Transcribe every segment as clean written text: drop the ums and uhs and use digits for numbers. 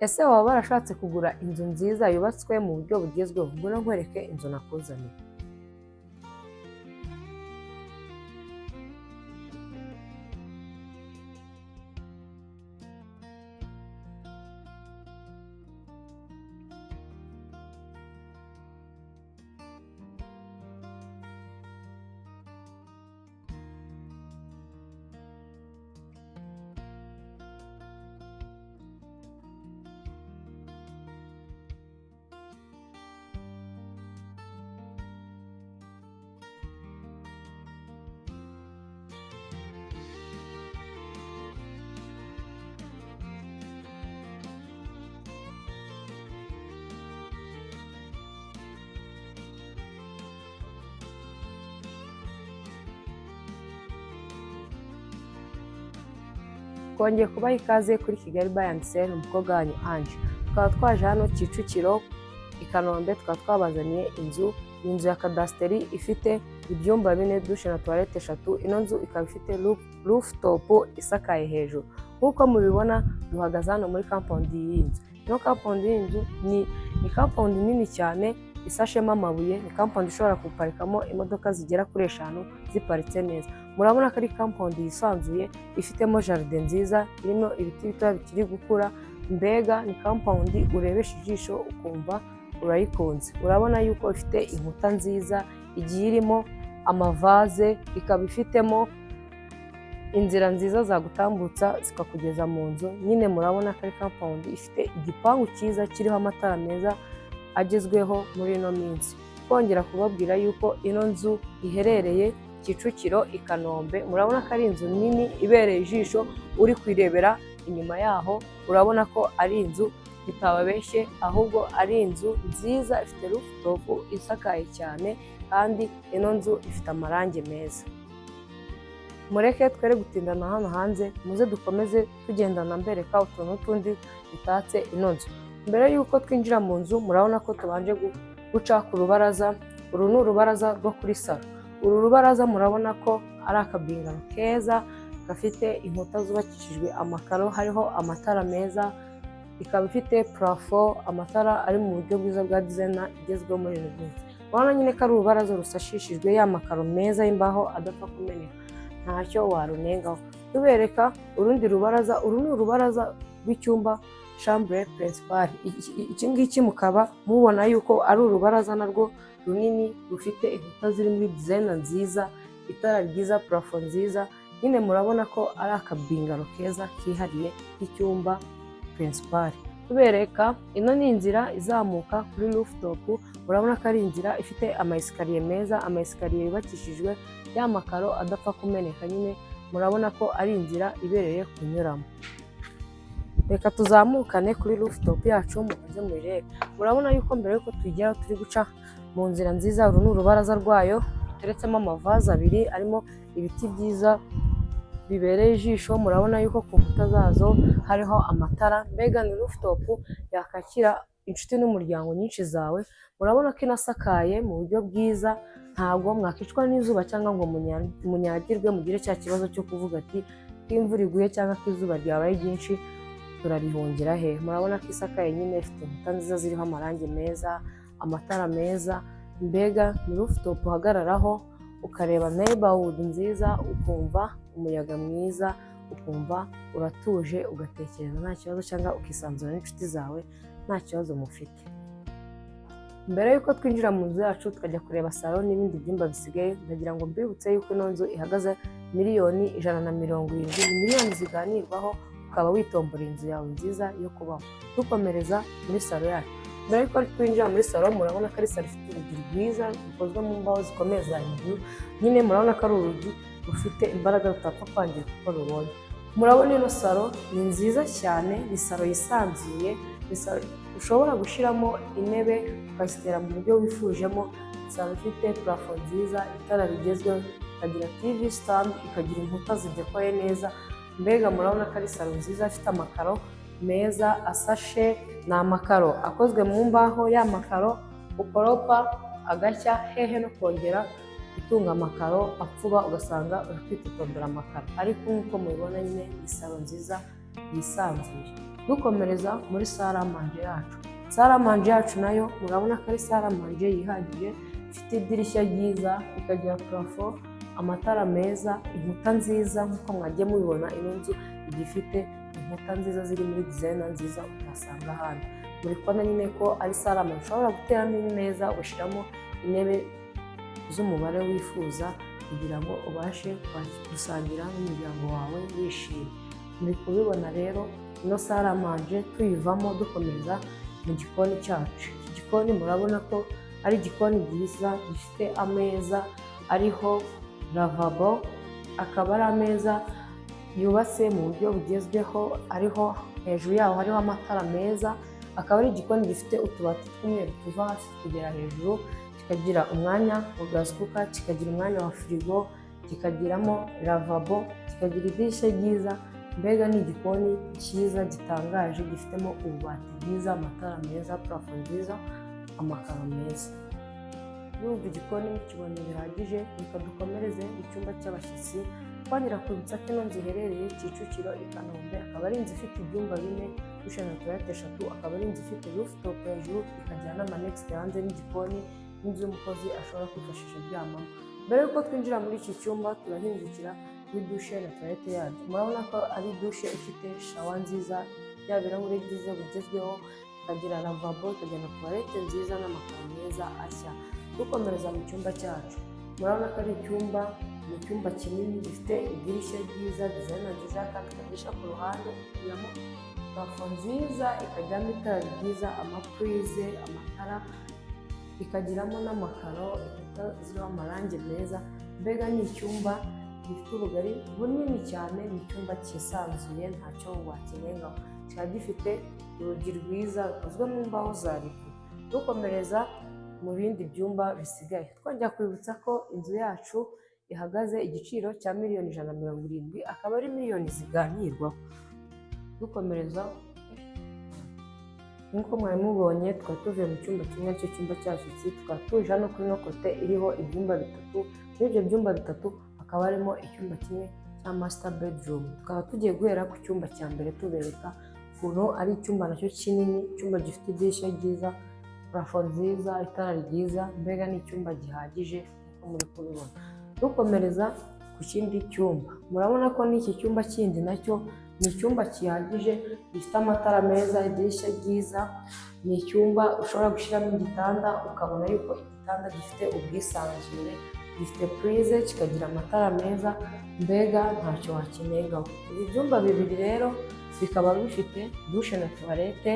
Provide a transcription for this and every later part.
Ese waba warashatse kugura inzu nziza yubatswe mu buryo bugezweho? Ngwino nkwereke inzu nakuzaniye. Twongeye kubaha ikaze kuri Kigali Buy and Sell, umukobwa wanyu Ange. Tukaba twaje hano Kicukiro i Kanombe, tukaba twabazaniye inzu ya kadasiteri ifite ibyumba 4, dushe na toilette 3. Ino nzu ikaba ifite rooftop isakaye hejuru. Nk'uko mubibona duhagaze hano muri compound y'iyi nzu. Ino compound y'iyi nzu ni compound nini cyane isashemo amabuye. Ni compound ishobora guparikamo imodoka zigera kuri 5 ziparitse neza. Murabona ko ari compound yisanzuye ifitemo jaride nziza irimo ibiti bito bikiri gukura. Mbega ni compound urebesha ijisho ukumva urayikunze. Urabona yuko ifite inkuta nziza, igiye irimo amavaze, ikaba ifitemo inzira nziza zagutambutsa zikakugeza mu nzu. Nyine murabona ko ari compound ifite igipangu cyiza kiriho amatara meza agezweho muri ino minsi. Kongera kubabwira yuko ino nzu iherereye Kicukiro i Kanombe. Murabona ko ari inzu nini ibereye ijisho, uri kwirebera inyuma yaho urabona ko ari inzu itababeshye, ahubwo ari inzu nziza ifite rooftop isakaye cyane, kandi ino nzu ifite amarangi meza. Mureke twere gutindana hano hanze, muze dukomeze tugendana mbereka utuntu tundi dutatse ino nzu. Mbere yuko twinjira mu nzu, murabona ko tubanje guca ku rubaraza. Uru ni urubaraza rwo kuri salo. Uru rubaraza murabona ko ari akabingaro keza gafite inkuta zubakishijwe amakaro, hariho amatara meza, ikaba ifite parafo, amatara ari mu buryo bwiza bwa design igezweho muri ino nzu. Urabona nyine ko ari urubaraza rusashishijwe ya makaro meza y'imbaho adapfa kumeneka, ntacyo warunengaho. Tubereka urundi rubaraza. Uru ni urubaraza rw'icyumba chambre principale. Iki ngiki mukaba mubona yuko ari urubaraza narwo runini rufite inkuta ziri muri design nziza, itara ryiza, parafo nziza. Nyine murabona ko ari akabingaro keza kihariye k'icyumba principale. Tubereka ino ni inzira izamuka kuri rooftop. Murabona ko ari inzira ifite amayesikariye meza, amayesikariye yubakishijwe ya makaro adapfa kumeneka. Nyine murabona ko ari inzira ibereye kunyuramo. Reka tuzamukane kuri rooftop yacu muze muyirebe. Murabona yuko mbere yuko tugeraho turi guca mu nzira nziza. Uru ni urubaraza rwayo ruteretsemo amavaze 2 arimo ibiti byiza bibereye ijisho. Murabona yuko ku nkuta zazo hariho amatara. Mbega ni rooftop yakakira inshuti n'umuryango nyinshi zawe. Murabona ko inasakaye mu buryo bwiza, ntabwo mwakicwa n'izuba cyangwa ngo munyagirwe mugire cya kibazo cyo kuvuga ati ko imvura iguye cyangwa ko izuba ryabaye ryinshi turarihungira he. Murabona ko isakaye nyine ifite inkuta nziza ziriho amarangi meza, amatara meza. Mbega ni rooftop uhagararaho ukareba neighborhood nziza, ukumva umuyaga mwiza, ukumva uratuje, ugatekereza nta kibazo, cyangwa ukisanzura n'inshuti zawe nta kibazo mufite. Mbere yuko twinjira mu nzu yacu tukajya kureba salo n'ibindi byumba bisigaye, ndagira ngo mbibutse yuko ino nzu ihagaze miliyoni 170. Ni miliyoni ziganirwaho ukaba witombora inzu yawe nziza yo kubaho. Dukomereza muri salo yacu. Mbere yuko twinjira muri salo, murabona ko ari salo ifite urugi rwiza rukozwe mu mbaho zikomeye za inzu. Nyine murabona ko ari urugi rufite imbaraga rutapfa kwangirika uko rubonye. Murabona ino salo ni nziza cyane, ni salo yisanzuye, ni salo ushobora gushyiramo intebe ukazitera mu buryo wifujemo. Salo ifite parafo nziza, itara rigezweho, ikagira TV stand, ikagira inkuta zidekoye neza. Mbega murabona ko ari salo nziza ifite amakaro meza asashe. Ni amakaro akozwe mu mbaho, ya makaro ukoropa agashya hehe no kongera gutunga amakaro apfuba ugasanga uri kwitotondora amakaro. Ariko nk'uko mubibona nyine ni salo nziza yisanzuye. Dukomereza muri saramanje yacu. Saramanje yacu nayo murabona ko ari saramanje yihagije, ifite idirishya ryiza, ikagira parafo, amatara meza, inkuta nziza. Nk'uko mwagiye mubibona, ino nzu igifite inkuta nziza ziri muri dizayina nziza utasanga ahandi. Muri kubona nyine ko ari saramanje ushobora guteramo imeza, ugashyiramo intebe z'umubare wifuza kugira ngo ubashe gusangira n'umuryango wawe wishimye. Muri kubibona rero ino saramanje tuyivamo dukomeza mu gikoni cyacu. Iki gikoni murabona ko ari igikoni cyiza gifite ameza ariho lavabo, akaba ari ameza yubatse mu buryo bugezweho, ariho hejuru yaho hariho amatara meza. Akaba ari igikoni gifite utubati tw'umweru tuva hasi kugera hejuru, kikagira umwanya wa gas cooker, kikagira umwanya wa firigo, kikagiramo lavabo, kikagira idirishya ryiza. Mbega ni igikoni cyiza gitangaje gifitemo ububati bwiza, amatara meza, parafo nziza, amakaro meza. Urumva igikoni mukibonye bihagije, reka dukomereze mu cyumba cy'abashyitsi. Twongera kwibutsa ko ino nzu iherereye Kicukiro i Kanombe, akaba ari inzu ifite ibyumba 4, dushe na toilette 3, akaba ari inzu ifite rooftop hejuru, ikagira n'amanexite hanze n'igikoni, n'inzu y'umukozi ashobora kwifashisha aryamamo. Mbere y'uko twinjira muri iki cyumba turahindukira kuri dushe na toilette yacu. Murabona ko ari dushe ifite shawa nziza, bya birahuri byiza bigezweho, ikagira lavabo, ikagira na toilette nziza n'amakaro meza ashya. Dukomereza mu cyumba cyacu, murabona ko ari icyumba, ni icyumba kinini gifite idirishya ryiza, dizayina nziza, kandi ikagisha ku ruhande, ikagiramo parafo nziza, ikagiramo itara ryiza, amapurize, amatara, ikagiramo n'amakaro, inkuta ziriho amarangi meza. Mbega ni icyumba gifite ubugari bunini cyane, ni icyumba cyisanzuye, ntacyo wakinengaho. Kikaba gifite urugi rwiza rukozwe mu mbaho za ribu. Dukomereza mu bindi byumba bisigaye, twongera kwibutsa ko inzu yacu ihagaze igiciro cya $170,000, akaba ari miliyoni ziganirwaho. Dukomereza, nk'uko mwari mubonye, tukaba tuvuye mu cyumba kimwe, cyo cyumba cy'abashyitsi, tukaba tuje hano kuri ino kote iriho ibyumba 3. Muri ibyo byumba 3 hakaba harimo icyumba kimwe cya master bedroom. Tukaba tugiye guhera ku cyumba cya mbere tubereka ukuntu ari icyumba nacyo kinini, icyumba gifite idirishya ryiza, parafo nziza, itara ryiza. Mbega ni icyumba gihagije nk'uko muri kubibona. Dukomereza ku kindi cyumba, murabona ko n'iki cyumba kindi nacyo ni icyumba gihagije, gifite amatara meza, idirishya ryiza. Ni icyumba ushobora gushyiramo igitanda, ukabona yuko igitanda gifite ubwisanzure, gifite purize, kikagira amatara meza. Mbega ntacyo wakinengaho. Ibi byumba bibiri rero bikaba bifite dushe na toilette.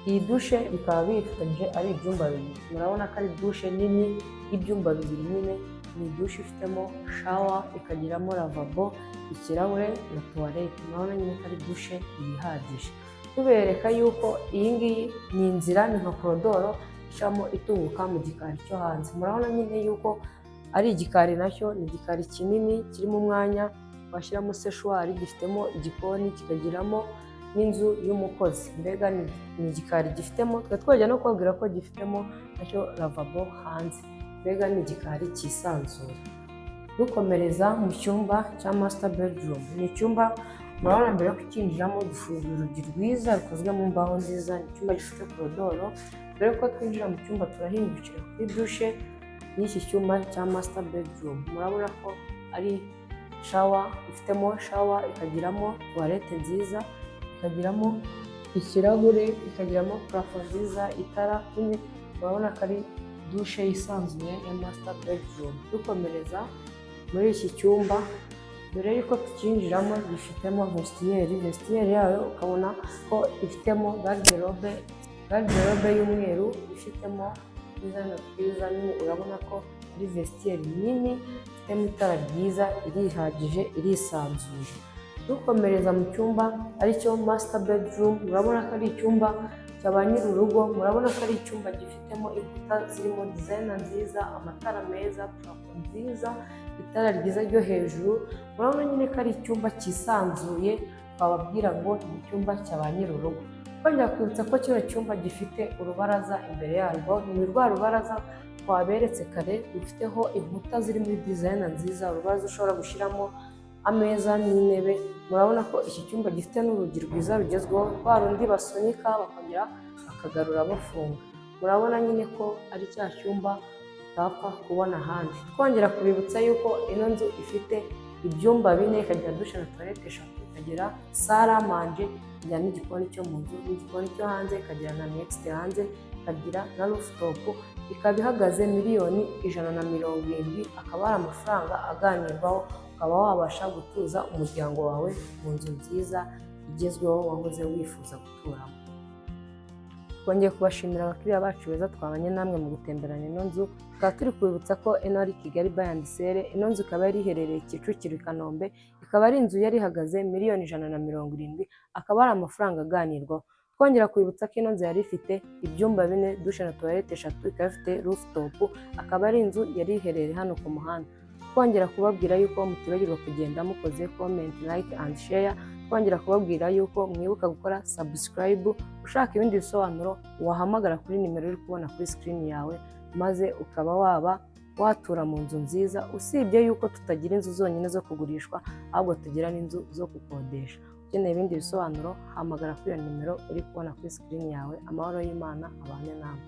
Iyi dushe bikaba bifatanyije ari ibyumba bibiri. Murabona ko ari dushe nini y'ibyumba bibiri nyine. Ni dushe ifitemo shawa, ikagiramo lavabo, ikirahure na toilette. Murabona nyine ko ari dushe yihagije. Tubereka yuko iyi ngiyi ni inzira, ni nka korodoro icamo itunguka mu gikari cyo hanze. Murabona nyine yuko ari igikari, nacyo ni igikari kinini kirimo umwanya washyiramo seshwari, gifitemo igikoni, kikagiramo n'inzu y'umukozi. Mbega ni igikari gifitemo, twajya no kubabwira ko gifitemo nacyo lavabo hanze. Mbega ni igikari cyisanzuye. Dukomereza mu cyumba cya master bedroom. Ni icyumba murabona mbere yo kukinjiramo dufunguye urugi rwiza rukozwe mu mbaho nziza. Ni icyumba gifite korodoro. Mbere yuko twinjira mu cyumba turahindukira kuri dushe y'iki cyumba cya master bedroom. Murabona ko ari shawa, ifitemo shawa, ikagiramo toilette nziza, ikagiramo ikirahure, ikagiramo parafo nziza, itara. Murabona ko ari dushe yisanzuye ya master bedroom. Dukomereza muri iki cyumba, mbere y'uko tukinjiramo gifitemo vestiyeri. Vestiyeri yayo ukabona ko ifitemo garderobe y'umweru, ifitemo n'izana twiza nini. Urabona ko ari vestiyeri nini, ifitemo itara ryiza, irihagije, irisanzuye. Dukomereza mu cyumba aricyo master bedroom. Murabona ko ari icyumba cya ba nyir'urugo. Murabona ko ari icyumba gifitemo inkuta zirimo dizayina nziza, amatara meza, parafo nziza, itara ryiza ryo hejuru. Murabona nyine ko ari icyumba cyisanzuye, twababwira ngo ni icyumba cya ba nyir'urugo. Twongera kwibutsa ko kino cyumba gifite urubaraza imbere yarwo. Ni rwa rubaraza twaberetse kare, rufiteho inkuta ziri muri dizayina nziza, urubaraza ushobora gushyiramo ameza n'intebe. Murabona ko iki cyumba gifite n'urugi rwiza rugezweho, rwa rundi basunika bakongera bakagarura bafunga. Murabona nyine ko ari cya cyumba utapfa kubona ahandi. Twongera kubibutsa yuko ino nzu ifite ibyumba 4, ikagira dushe na toilette 3, ikagira sale à manger, ikagira n'igikoni cyo mu nzu n'igikoni cyo hanze, ikagira na next hanze, ikagira na rooftop. Ikaba ihagaze miliyoni 170, akaba ari amafaranga aganirwaho, ukaba wabasha gutuza umuryango wawe mu nzu nziza igezweho wahoze wifuza guturamo. Twongeye kubashimira abakiriya bacu beza twabanye namwe mu gutemberana ino nzu. Tukaba turi kubibutsa ko ino ari Kigali Buy and Sell. Ino nzu ikaba yari iherereye Kicukiro i Kanombe, ikaba ari inzu yari ihagaze miliyoni 170, akaba ari amafaranga aganirwaho. Twongera kubibutsa ko ino nzu yari ifite ibyumba 4, dushe na toilette 3, ikaba ifite rooftop, akaba ari inzu yari iherereye hano ku muhanda. Twongera kubabwira yuko mutibagirwa kugenda mukoze comment, like and share. Twongera kubabwira yuko mwibuka gukora subscribe. Ushaka ibindi bisobanuro wahamagara kuri nimero uri kubona kuri screen yawe, maze ukaba waba watura mu nzu nziza. Usibye yuko tutagira inzu zonyine zo kugurishwa, ahubwo tugira n'inzu zo gukodesha. Ukeneye ibindi bisobanuro hamagara kuri iyo nimero uri kubona kuri screen yawe. Amahoro y'Imana abane nawe.